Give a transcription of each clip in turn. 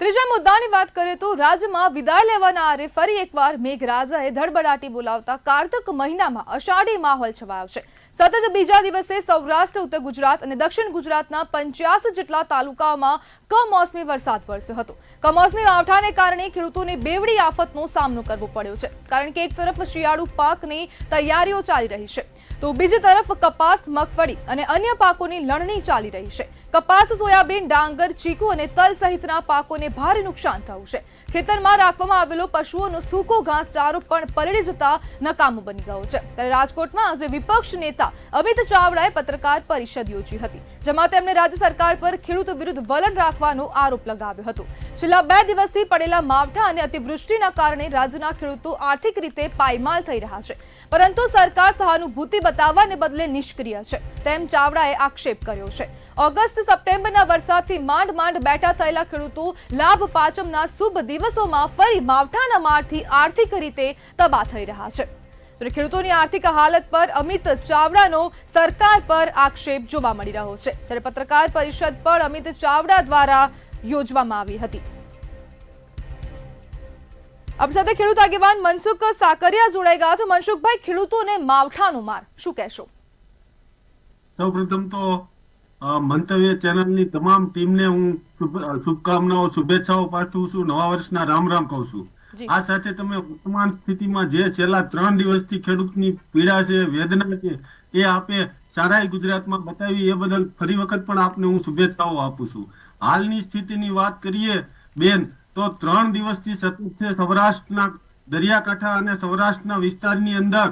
ત્રીજા મુદ્દાની વાત કરીએ તો રાજ્યમાં વિદાય લેવાના આરે ફરી એકવાર મેઘરાજાએ ધડબડાટી બોલાવતા કાર્તક મહિનામાં અષાઢી માહોલ છવાયો છે। સતત બીજા દિવસે સૌરાષ્ટ્ર, ઉત્તર ગુજરાત અને દક્ષિણ ગુજરાતના 85 જેટલા તાલુકાઓમાં કમોસમી વરસાદ વરસ્યો હતો। કમોસમી માવઠાને કારણે ખેડૂતોને બેવડી આફતનો સામનો કરવો પડ્યો છે, કારણ કે એક તરફ શિયાળુ પાકની તૈયારીઓ ચાલી રહી છે તો બીજી તરફ કપાસ, મગફળી અને અન્ય પાકોની લણણી ચાલી રહી છે। કપાસ, સોયાબીન, ડાંગર, ચીકુ અને તલ સહિતના પાકોને ભારે નુકસાન થયું છે। ખેતરમાં રાખવામાં આવેલો પશુઓનો સૂકો ઘાસચારો પણ પલળી જતા નકામો બની ગયો છે। ત્યારે રાજકોટમાં આજે વિપક્ષ નેતા અમિત ચાવડાએ પત્રકાર પરિષદ યોજી હતી, જેમાં તેમણે રાજ્ય સરકાર પર ખેડૂતો વિરુદ્ધ વલણ રાખવાનો આરોપ લગાવ્યો હતો। છેલ્લા 2 દિવસથી પડેલા માવઠા અને અતિવૃષ્ટિના કારણે રાજ્યના ખેડૂતો આર્થિક રીતે પાયમાલ થઈ રહ્યા છે, પરંતુ સરકાર સહાનુભૂતિ બતાવવાને બદલે નિષ્ક્રિય છે, તેમ ચાવડાએ આક્ષેપ કર્યો છે। ઓગસ્ટ, સપ્ટેમ્બરના વરસાદથી માંડ બેઠા થયેલા ખેડૂતો લાભ પાંચમના શુભ દિવસોમાં ફરી માવઠાના મારથી આર્થિક રીતે તબાહ થઈ રહ્યા છે। તો ખેડૂતોની આર્થિક હાલત પર અમિત ચાવડાનો સરકાર પર આક્ષેપ જોવા મળી રહ્યો છે। ત્યારે પત્રકાર પરિષદ પણ અમિત ચાવડા દ્વારા યોજવામાં આવી હતી। આપણી સાથે ખેડૂત આગેવાન મનસુખ સાકરિયા જોડાઈ ગયા છે। મનસુખભાઈ, ખેડૂતોને માવઠાનો માર શું કહેશો? સૌપ્રથમ તો મંતવ્ય ચેનલની તમામ ટીમને હું શુભકામનાઓ, શુભેચ્છાઓ પાઠવું છું, નવા વર્ષના રામ રામ કહું છું। આ સાથે તમે વર્તમાન સ્થિતિમાં જે છેલ્લા 3 દિવસથી ખેડૂતની પીડા છે, વેદના છે, એ આપે સારાઈ ગુજરાતમાં બતાવી, એ બદલ ફરી વખત પણ આપને હું શુભેચ્છાઓ આપું છું। હાલની સ્થિતિની વાત કરીએ બેન, તો 3 દિવસથી સતત છે સૌરાષ્ટ્રના દરિયાકાંઠા અને સૌરાષ્ટ્રના વિસ્તારની અંદર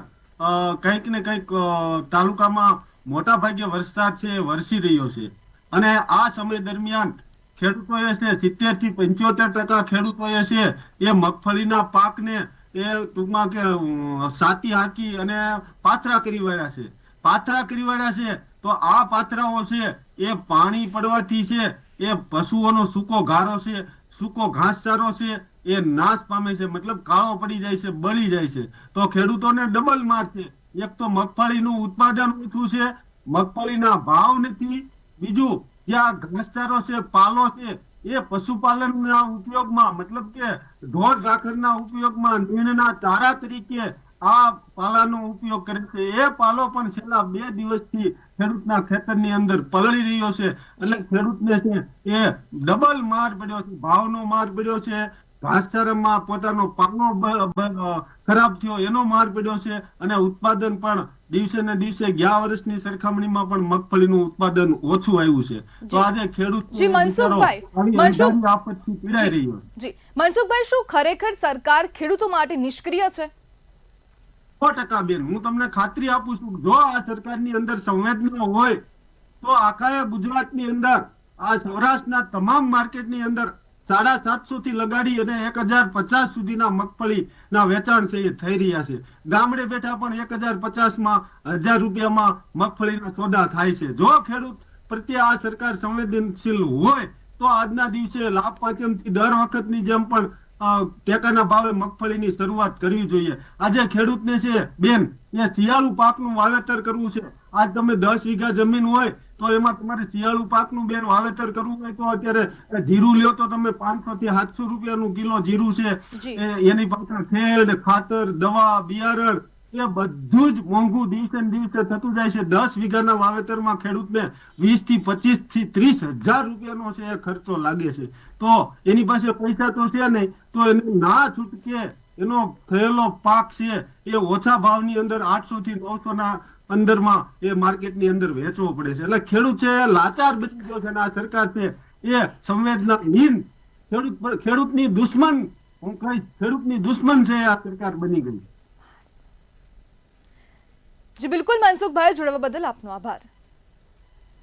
કંઈક ને કંઈક તાલુકામાં મોટા ભાગે વરસાદ છે વરસી રહ્યો છે, અને આ સમય દરમિયાન ખેડૂતોએ છે 70 થી 75% ખેડૂતોએ છે એ મગફળીના પાકને એ ટૂંકમાં કે સાતી હાંકી અને પાથરા કરી વાળ્યા છે। તો આ પાથરાઓ છે એ પાણી પડવાથી છે એ પશુઓનો સૂકો ગારો છે, સૂકો ઘાસચારો છે એ નાશ પામે છે, મતલબ કાળો પડી જાય છે, બળી જાય છે। તો ખેડૂતોને ડબલ માર છે। એક તો મગફળીનું ઉત્પાદન ઓછું છે, મગફળીના ભાવ નથી, બીજું જે આ ઘાસચારો છે, પાલો છે, એ પશુપાલનના ઉપયોગમાં, મતલબ કે ઢોર ઢાખરના ઉપયોગમાં નીણના ચારા તરીકે આ પાલાનો ઉપયોગ કરે છે। એ પાલો પણ છેલ્લા 2 દિવસથી ખેડૂતના ખેતરની અંદર પલળી રહ્યો છે, અને ખેડૂતને છે એ ડબલ માર પડ્યો છે, ભાવનો માર પડ્યો છે, ઘાસચારામાં પોતાનો પાકનો ખરાબ થયો એનો માર પડ્યો છે, અને ઉત્પાદન પણ દિવસે ને દિવસે ગયા વર્ષની સરખામણીમાં પણ મગફળીનું ઉત્પાદન ઓછું આવ્યું છે। તો આજે ખેડૂત આપત્તિ પીડાઈ રહ્યો છે। મનસુખભાઈ, શું ખરેખર સરકાર ખેડૂતો માટે નિષ્ક્રિય છે? 100% બેન, હું તમને ખાતરી આપું છું, જો આ સરકારની અંદર સંવેદના હોય તો આખા ગુજરાતની અંદર આ સૌરાષ્ટ્રના તમામ માર્કેટની અંદર 750 થી લગાડી અને 1050 સુધીના મગફળીના વેચાણ છે એ થઈ રહ્યા છે। ગામડે બેઠા પણ 1050 માં 1000 રૂપિયામાં મગફળીના સોદા થાય છે। જો ખેડૂત પ્રત્યે આ સરકાર સંવેદનશીલ હોય તો આજના દિવસે લાભ પાંચમથી દર વખતની જેમ પણ ટેકાના ભાવે મગફળીની શરૂઆત કરવી જોઈએ। આજે ખેડૂતને છે બેન એ શિયાળુ પાકનું વાવેતર કરવું છે। આજ તમે 10 વીઘા જમીન હોય તો એમાં તમારે શિયાળુ પાકનું બેન વાવેતર કરવું હોય તો અત્યારે જીરું લ્યો તો તમે 500 થી 700 રૂપિયાનું કિલો જીરું છે, એની પાછળ ખેડ, ખાતર, દવા, બિયારણ એ બધું જ મોંઘું દિવસે ને દિવસે થતું જાય છે। 10 વીઘાના વાવેતરમાં ખેડૂતને 20 થી 25 થી 30 હજાર રૂપિયાનો છે એ ખર્ચો લાગે છે। તો એની પાસે પૈસા તો છે નહીં, તો એને ના છૂટકે એનો થયેલો પાક છે એ ઓછા ભાવની અંદર 800 થી 900 ના અંદરમાં એ માર્કેટની અંદર વેચવો પડે છે। એટલે ખેડૂત છે લાચાર બની ગયો છે, અને આ સરકાર છે એ સંવેદનાહીન, ખેડૂતની દુશ્મન, હું કહીશ ખેડૂતની દુશ્મન છે આ સરકાર બની ગઈ। જી બિલકુલ મનસુખભાઈ, જોડાવા બદલ આપનો આભાર।